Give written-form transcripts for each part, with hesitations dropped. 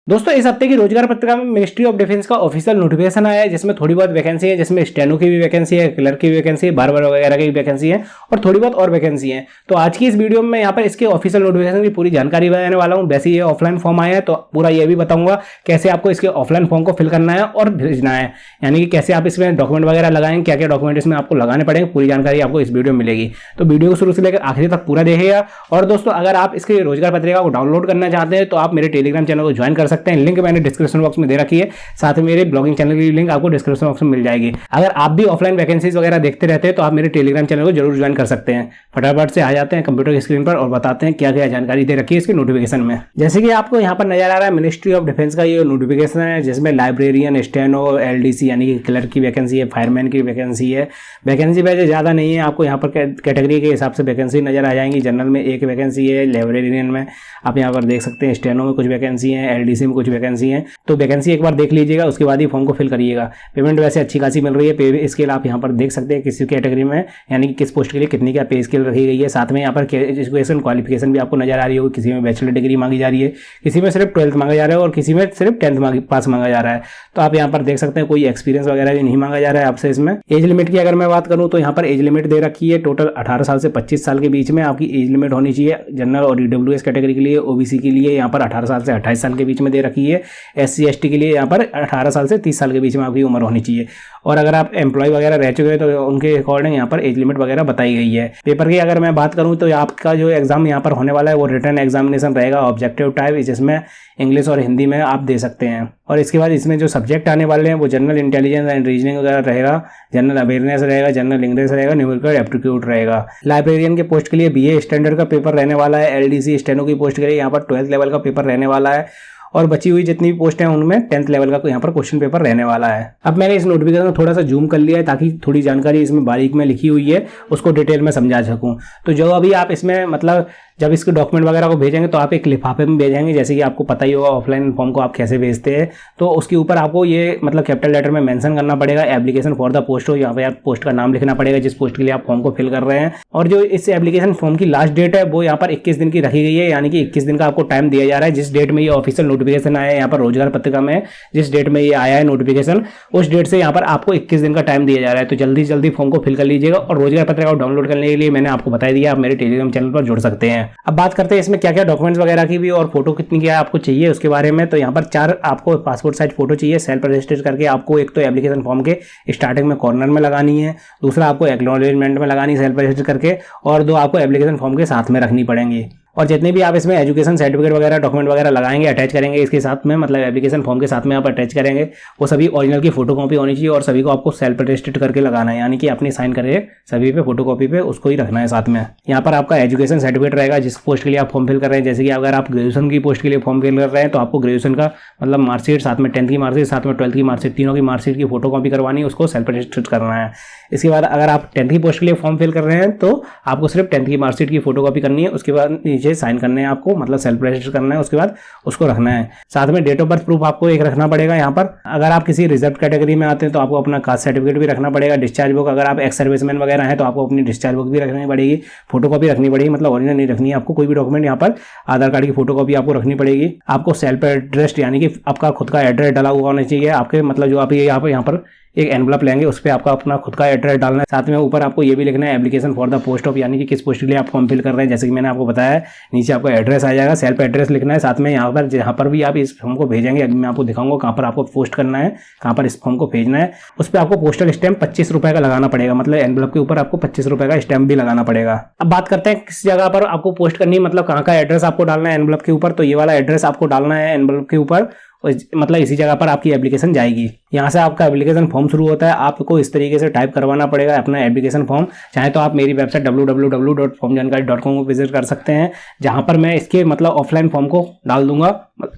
दोस्तों इस हफ्ते की रोजगार पत्रिका में मिनिस्ट्री ऑफ डिफेंस का ऑफिशियल नोटिफिकेशन आया है, जिसमें थोड़ी बहुत वैकेंसी है, जिसमें स्टेनो की भी वैकेंसी है, क्लर्क की भी वैकेंसी है, बार्बर वगैरह की भी वैकेंसी है और थोड़ी बहुत और वैकेंसी है। तो आज की इस वीडियो में मैं यहाँ पर इसके ऑफिशियल नोटिफिकेशन की पूरी जानकारी बताने वाला हूँ। वैसे ये ऑफलाइन फॉर्म आया है तो पूरा ये भी बताऊंगा कैसे आपको इसके ऑफलाइन फॉर्म को फिल करना है और भेजना है, यानी कि कैसे आप इसमें डॉक्यूमेंट वगैरह लगाएंगे, क्या क्या डॉक्यूमेंट इसमें आपको लगाने पड़ेंगे, पूरी जानकारी आपको इस वीडियो में मिलेगी। तो वीडियो को शुरू से लेकर आखिरी तक पूरा देखिएगा। और दोस्तों अगर आप इसके रोजगार पत्रिका को डाउनलोड करना चाहते हैं तो आप मेरे टेलीग्राम चैनल को ज्वाइन कर सकते हैं। लिंक मैंने डिस्क्रिप्शन बॉक्स में दे रखी है, साथ में मेरे ब्लॉगिंग चैनल की लिंक आपको डिस्क्रिप्शन बॉक्स में मिल जाएगी। अगर आप भी ऑफलाइन वैकेंसीज वगैरह देखते रहते हैं तो आप मेरे टेलीग्राम चैनल को जरूर ज्वाइन कर सकते हैं। फटाफट से आ जाते हैं कंप्यूटर की स्क्रीन पर और बताते हैं क्या क्या जानकारी दे रखी है इसके नोटिफिकेशन में। जैसे कि आपको यहाँ पर नजर आ रहा है मिनिस्ट्री ऑफ डिफेंस का ये नोटिफिकेशन है, जिसमें लाइब्रेरियन, स्टेनो, एलडीसी यानी कि क्लर्क की वैकेंसी है, फायरमैन की वैकेंसी है। वैकेंसी वैसे ज़्यादा नहीं है, आपको यहाँ पर कैटेगरी के हिसाब से वैकेंसी नजर आ जाएंगी। जनरल में एक वैकेंसी है, लाइब्रेरियन में आप यहाँ पर देख सकते हैं, स्टेनो में कुछ वैकेंसी है, एलडीसी में कुछ वैकेंसी है। तो वैकेंसी एक बार देख लीजिएगा, उसके बाद ही फॉर्म को फिल करिएगा। पेमेंट वैसे अच्छी खासी मिल रही है। पे स्केल आप यहाँ पर देख सकते हैं किसी कैटेगरी में, यानी कि किस पोस्ट के लिए कितनी क्या पे स्केल रखी गई है। साथ में यहाँ पर एजुकेशन क्वालिफिकेशन भी आपको नजर आ रही होगी। किसी में बैचलर डिग्री मांगी जा रही है, किसी में सिर्फ 12th मांगा जा रहा है और किसी में सिर्फ 10th पास मांगा जा रहा है। तो आप यहाँ पर देख सकते हैं कोई एक्सपीरियंस वगैरह भी नहीं मांगा जा रहा है आपसे। इसमें एज लिमिट की अगर मैं बात करूँ तो यहाँ पर एज लिमिट दे रखी है, टोटल 18 साल से 25 साल के बीच में आपकी एज लिमिट होनी चाहिए। जनरल और ईडब्ल्यूएस कैटेगरी के लिए, ओबीसी के लिए यहाँ पर 18 साल से 28 साल के बीच में दे रखी है। एससी एसटी के लिए यहाँ पर 18 साल से 30 साल के बीच में आपकी उम्र होनी चाहिए। और अगर आप एम्प्लॉय वगैरह रह चुके हैं तो उनके अकॉर्डिंग यहाँ पर एज लिमिट वगैरह बताई गई है। पेपर की अगर मैं बात करूँ तो आपका जो एग्जाम यहाँ पर होने वाला है वो रिटन एग्जामिनेशन रहेगा, ऑब्जेक्टिव टाइप, जिसमें इंग्लिश और हिंदी में आप दे सकते हैं। और इसके बाद इसमें जो सब्जेक्ट आने वाले हैं वो जनरल इंटेलिजेंस एंड रीजनिंग वगैरह रहेगा, जनरल अवेयरनेस रहेगा, जनरल इंग्लिश रहेगा, न्यूमेरिकल एप्टीट्यूड रहेगा। लाइब्रेरियन के पोस्ट के लिए बीए स्टैंडर्ड का पेपर रहने वाला है। एलडीसी स्टेनो की पोस्ट के लिए यहाँ पर 12th लेवल का पेपर रहने वाला है और बची हुई जितनी भी पोस्ट हैं उनमें 10th लेवल का यहाँ पर क्वेश्चन पेपर रहने वाला है। अब मैंने इस नोटिफिकेशन को थोड़ा सा जूम कर लिया है ताकि थोड़ी जानकारी इसमें बारीक में लिखी हुई है उसको डिटेल में समझा सकूं। तो जो अभी आप इसमें मतलब जब इसके डॉक्यूमेंट वगैरह को भेजेंगे तो आप एक लिफाफे में भेजेंगे, जैसे कि आपको पता ही होगा ऑफलाइन फॉर्म को आप कैसे भेजते हैं। तो उसके ऊपर आपको ये मतलब कैपिटल लेटर में मेंशन करना पड़ेगा एप्लीकेशन फॉर द पोस्ट हो, यहाँ पे आप पोस्ट का नाम लिखना पड़ेगा जिस पोस्ट के लिए आप फॉर्म को फिल कर रहे हैं। और जो इस एप्लीकेशन फॉर्म की लास्ट डेट है वो यहाँ पर 21 दिन की रखी गई है, यानी कि 21 दिन का आपको टाइम दिया जा रहा है। जिस डेट में ये ऑफिशियल नोटिफिकेशन आया है यहाँ पर रोजगार पत्रिका में, जिस डेट में ये आया है नोटिफिकेशन, उस डेट से यहाँ पर आपको 21 दिन का टाइम दिया जा रहा है। तो जल्दी से जल्दी फॉर्म को फिल कर लीजिएगा। और रोजगार पत्रिका को डाउनलोड करने के लिए मैंने आपको बता दिया, आप मेरे टेलीग्राम चैनल पर जुड़ सकते हैं। अब बात करते हैं इसमें क्या क्या डॉक्यूमेंट्स वगैरह की भी और फोटो कितनी क्या आपको चाहिए उसके बारे में। तो यहाँ पर 4 आपको पासपोर्ट साइज फोटो चाहिए, सेल्फ रजिस्टर करके। आपको एक तो एप्लीकेशन फॉर्म के स्टार्टिंग में कॉर्नर में लगानी है, दूसरा आपको एक्नॉलेजमेंट में लगानी है सेल्फ रजिस्टर करके, और 2 आपको एप्लीकेशन फॉर्म के साथ में रखनी पड़ेंगी। और जितने भी आप इसमें एजुकेशन सर्टिफिकेट वगैरह डॉक्यूमेंट वगैरह लगाएंगे, अटैच करेंगे इसके साथ में, मतलब एप्लीकेशन फॉर्म के साथ में आप अटैच करेंगे, वो सभी ओरिजिनल की फोटोकॉपी होनी चाहिए और सभी को आपको सेल्फ अटेस्टेड करके लगाना है, यानी कि अपनी साइन करके सभी पे फोटोकॉपी पे उसको ही रखना है साथ में। यहाँ पर आपका एजुकेशन सर्टिफिकेट रहेगा जिस पोस्ट के लिए आप फॉर्म फिल कर रहे हैं। जैसे कि अगर आप ग्रेजुएशन की पोस्ट के लिए फॉर्म फिल कर रहे हैं तो आपको ग्रेजुएशन का मतलब मार्कशीट, साथ में 10th की मार्कशीट, साथ में 12th की मार्कशीट, तीनों की मार्कशीट की फोटोकॉपी करवानी है, उसको सेल्फ अटेस्टेड करना है। इसके बाद अगर आप 10th की पोस्ट के लिए फॉर्म फिल कर रहे हैं तो आपको सिर्फ 10th की मार्कशीट की फोटोकॉपी करनी है। उसके बाद नीचे साइन करने हैं आपको, मतलब सेल्फ रजिस्टर करना है, उसके बाद उसको रखना है। साथ में डेट ऑफ बर्थ प्रूफ आपको एक रखना पड़ेगा। यहाँ पर अगर आप किसी रिजर्व कैटेगरी में आते हैं तो आपको अपना कास्ट सर्टिफिकेट भी रखना पड़ेगा। डिस्चार्ज बुक, अगर आप एक्स सर्विसमैन वगैरह हैं तो आपको अपनी डिस्चार्ज बुक भी रखनी पड़ेगी, फोटोकॉपी रखनी पड़ेगी, मतलब ओरिजिनल नहीं रखनी है आपको कोई भी डॉक्यूमेंट। यहाँ पर आधार कार्ड की फोटोकॉपी आपको रखनी पड़ेगी। आपको सेल्फ एड्रेस यानी कि आपका खुद का एड्रेस डाला हुआ होना चाहिए आपके, मतलब जो आप यहाँ पर एक एनवलप लेंगे उस पर आपका अपना खुद का एड्रेस डालना है। साथ में ऊपर आपको ये भी लिखना है application for the post of, यानी कि किस पोस्ट के लिए आप फॉर्म फिल कर रहे हैं। जैसे कि मैंने आपको बताया है, नीचे आपका एड्रेस आ जाएगा, सेल्फ एड्रेस लिखना है। साथ में यहाँ पर जहाँ पर भी आप इस फॉर्म को भेजेंगे, अभी मैं आपको दिखाऊंगा कहाँ पर आपको पोस्ट करना है, कहाँ पर इस फॉर्म को भेजना है। उस पर आपको पोस्टल स्टैम्प 25 रुपये का लगाना पड़ेगा, मतलब एनवलप के ऊपर आपको 25 रुपये का स्टैम्प भी लगाना पड़ेगा। अब बात करते हैं किस जगह पर आपको पोस्ट करनी है, मतलब कहाँ का एड्रेस आपको डालना है एनवलप के ऊपर। तो ये वाला एड्रेस आपको डालना है एनवलप के ऊपर, मतलब इसी जगह पर आपकी एप्लीकेशन जाएगी। यहाँ से आपका एप्लीकेशन फॉर्म शुरू होता है। आपको इस तरीके से टाइप करवाना पड़ेगा अपना एप्लीकेशन फॉर्म। चाहे तो आप मेरी वेबसाइट www.formjanकारी.com को विजिट कर सकते हैं, जहाँ पर मैं इसके मतलब ऑफलाइन फॉर्म को डाल दूंगा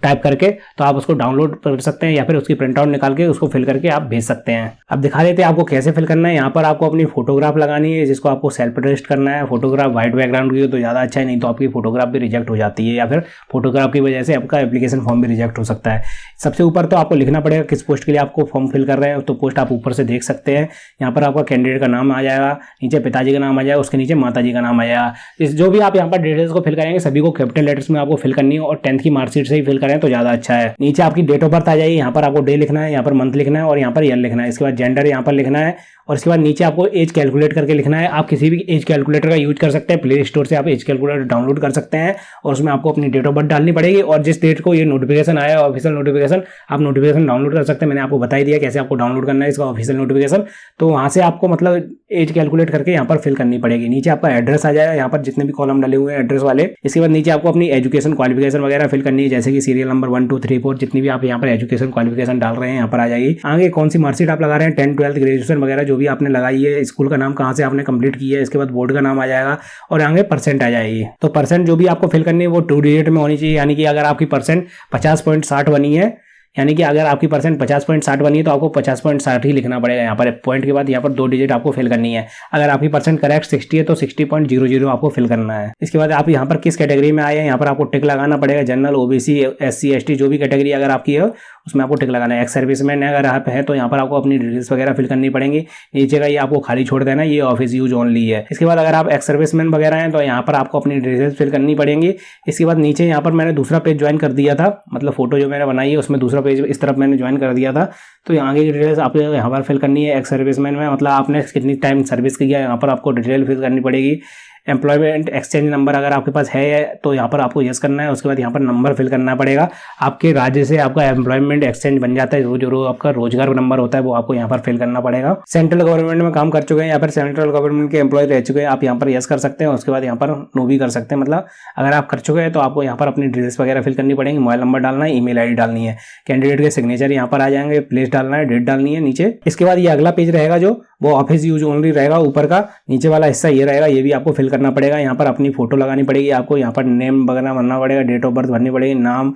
टाइप करके, तो आप उसको डाउनलोड कर सकते हैं या फिर उसकी प्रिंट आउट निकाल के उसको फिल करके आप भेज सकते हैं। अब दिखा देते हैं आपको कैसे फिल करना है। यहाँ पर आपको अपनी फोटोग्राफ लगानी है जिसको आपको सेल्फ अटेस्ट करना है। फोटोग्राफ व्हाइट बैकग्राउंड की हो तो ज़्यादा अच्छा है, नहीं तो आपकी फोटोग्राफ भी रिजेक्ट हो जाती है या फिर फोटोग्राफ की वजह से आपका एप्लीकेशन फॉर्म भी रिजेक्ट हो सकता है। सबसे ऊपर तो आपको लिखना पड़ेगा किस पोस्ट के लिए आपको फॉर्म फिल कर रहे हैं, तो पोस्ट आप ऊपर से देख सकते हैं। यहाँ पर आपका कैंडिडेट का नाम आ जाएगा, नीचे पिताजी का नाम आ जाएगा, उसके नीचे माताजी का नाम आ जाएगा। जो भी आप यहाँ पर डिटेल्स को फिल करेंगे सभी को कैपिटल लेटर्स में आपको फिल करनी है और 10th की मार्कशीट से ही फिल करें तो ज़्यादा अच्छा है। नीचे आपकी डेट ऑफ बर्थ आ जाएगी, यहाँ पर आपको डे लिखना है, यहाँ पर मंथ लिखना है और यहाँ पर ईयर लिखना है। इसके बाद जेंडर यहाँ पर लिखना है और इसके बाद नीचे आपको एज कैलकुलेट करके लिखना है। आप किसी भी एज कैलकुलेटर का यूज कर सकते हैं, प्ले स्टोर से आप एज कैलकुलेटर डाउनलोड कर सकते हैं और उसमें आपको अपनी डेट ऑफ बर्थ डालनी पड़ेगी और जिस डेट को ये नोटिफिकेशन आया है ऑफिशियल नोटिफिकेशन, आप नोटिफिकेशन डाउनलोड कर सकते हैं। मैंने आपको बता ही दिया कैसे आपको डाउनलोड करना है इसका ऑफिशियल नोटिफिकेशन। तो वहाँ से आपको मतलब एज कैलकुलेट करके यहाँ पर फिल करनी पड़ेगी। नीचे आपका एड्रेस आ जाएगा, यहाँ पर जितने भी कॉलम डाले हुए हैं एड्रेस वाले। इसके बाद नीचे आपको अपनी एजुकेशन क्वालिफिकेशन वगैरह फिल करनी है, जैसे कि सीरियल नंबर 1 2 3 4 जितनी भी आप यहाँ पर एजुकेशन क्वालिफिकेशन डाल रहे हैं यहाँ पर आ जाएगी। आगे कौन सी मार्कशीट आप लगा रहे हैं, 10th 12th ग्रेजुएशन वगैरह जो भी आपने लगाई है, स्कूल का नाम कहाँ से आपने कंप्लीट किया है, इसके बाद बोर्ड का नाम आ जाएगा और आगे परसेंट आ जाएगी। तो परसेंट जो भी आपको फिल करनी है वो 2 डिजिट में होनी चाहिए, यानी कि अगर आपकी परसेंट 50.60 बनी है, यानी कि अगर आपकी परसेंट 50.60 बनी है तो आपको 50.60 ही लिखना पड़ेगा। यहाँ पर पॉइंट के बाद यहाँ पर 2 डिजिट आपको फिल करनी है। अगर आपकी परसेंट करेक्ट 60 है तो 60.00 आपको फिल करना है। इसके बाद आप यहाँ पर किस कैटेगरी में आए हैं यहाँ पर आपको टिक लगाना पड़ेगा। जनरल, ओबीसी, SC ST जो भी कैटेगरी अगर आपकी है उसमें आपको टिक लगाना है। एक्स सर्विसमैन अगर आप है तो यहाँ पर आपको अपनी डिटेल्स वगैरह फिल करनी पड़ेंगी। नीचे का ये आपको खाली छोड़ देना, ये ऑफिस यूज ओनली है। इसके बाद अगर आप एक्स सर्विसमैन वगैरह हैं तो यहाँ पर आपको अपनी डिटेल्स फिल करनी पड़ेंगी। इसके बाद नीचे यहाँ पर मैंने दूसरा पेज ज्वाइन कर दिया था, मतलब फोटो जो मैंने बनाई है उसमें दूसरा पेज इस तरफ मैंने ज्वाइन कर दिया था। तो यहाँ की डिटेल्स आपको यहाँ पर फिल करनी है। एक्स सर्विसमैन में मतलब आपने कितनी टाइम सर्विस किया है यहाँ पर आपको डिटेल फिल करनी पड़ेगी। एम्प्लॉयमेंट एक्सचेंज नंबर अगर आपके पास है तो यहाँ पर आपको यस करना है। उसके बाद यहाँ पर नंबर फिल करना पड़ेगा। आपके राज्य से आपका एम्प्लॉयमेंट एक्सचेंज बन जाता है, जो आपका रोजगार नंबर होता है वो आपको यहाँ पर फिल करना पड़ेगा। सेंट्रल गवर्नमेंट में काम कर चुके हैं, यहाँ पर सेंट्रल गवर्नमेंट के एम्प्लॉय रह चुके हैं, आप यहाँ पर यस कर सकते हैं। उसके बाद यहाँ पर नो भी कर सकते हैं, मतलब अगर आप कर चुके हैं तो आपको यहाँ पर अपनी डिटेल्स वगैरह फिल करनी पड़ेंगी। मोबाइल नंबर डालना है, ईमेल आईडी डालनी है, कैंडिडेट के सिग्नेचर यहाँ पर आ जाएंगे, प्लेस डालना है, डेट डालनी है नीचे। इसके बाद ये अगला पेज रहेगा जो वो ऑफिस यूज ओनली रहेगा। ऊपर का नीचे वाला हिस्सा ये रहेगा, ये भी आपको फिल करना पड़ेगा। यहाँ पर अपनी फोटो लगानी पड़ेगी आपको, यहाँ पर नेम वगैरह भरना पड़ेगा, डेट ऑफ बर्थ भरनी पड़ेगी, नाम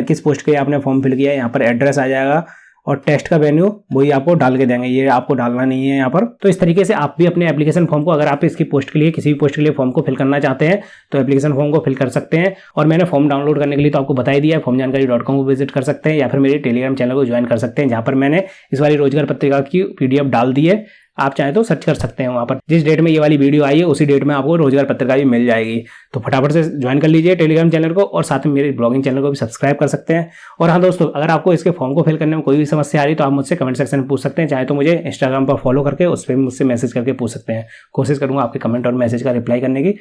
किस पोस्ट के लिए आपने फॉर्म फिल किया है, यहाँ पर एड्रेस आ जाएगा और टेस्ट का वेन्यू वही आपको डाल के देंगे, ये आपको डालना नहीं है यहाँ पर। तो इस तरीके से आप भी अपने एप्लीकेशन फॉर्म को, अगर आप इसकी पोस्ट के लिए किसी भी पोस्ट के लिए फॉर्म को फिल करना चाहते हैं तो एप्लीकेशन फॉर्म को फिल कर सकते हैं। और मैंने फॉर्म डाउनलोड करने के लिए तो आपको बता ही दिया है, formjankari.com को विजिट कर सकते हैं या फिर मेरे टेलीग्राम चैनल को ज्वाइन कर सकते हैं, जहाँ पर मैंने इस वाली रोजगार पत्रिका की PDF डाल दी है। आप चाहें तो सर्च कर सकते हैं वहाँ पर, जिस डेट में ये वाली वीडियो आई है उसी डेट में आपको रोजगार पत्रिका भी मिल जाएगी। तो फटाफट से ज्वाइन कर लीजिए टेलीग्राम चैनल को और साथ में मेरे ब्लॉगिंग चैनल को भी सब्सक्राइब कर सकते हैं। और हाँ दोस्तों, अगर आपको इसके फॉर्म को फिल करने में कोई भी समस्या आ रही तो आप मुझसे कमेंट सेक्शन में पूछ सकते हैं, चाहे तो मुझे इंस्टाग्राम पर फॉलो करके उस पर मुझसे मैसेज करके पूछ सकते हैं। कोशिश करूँगा आपके कमेंट और मैसेज का रिप्लाई करने की।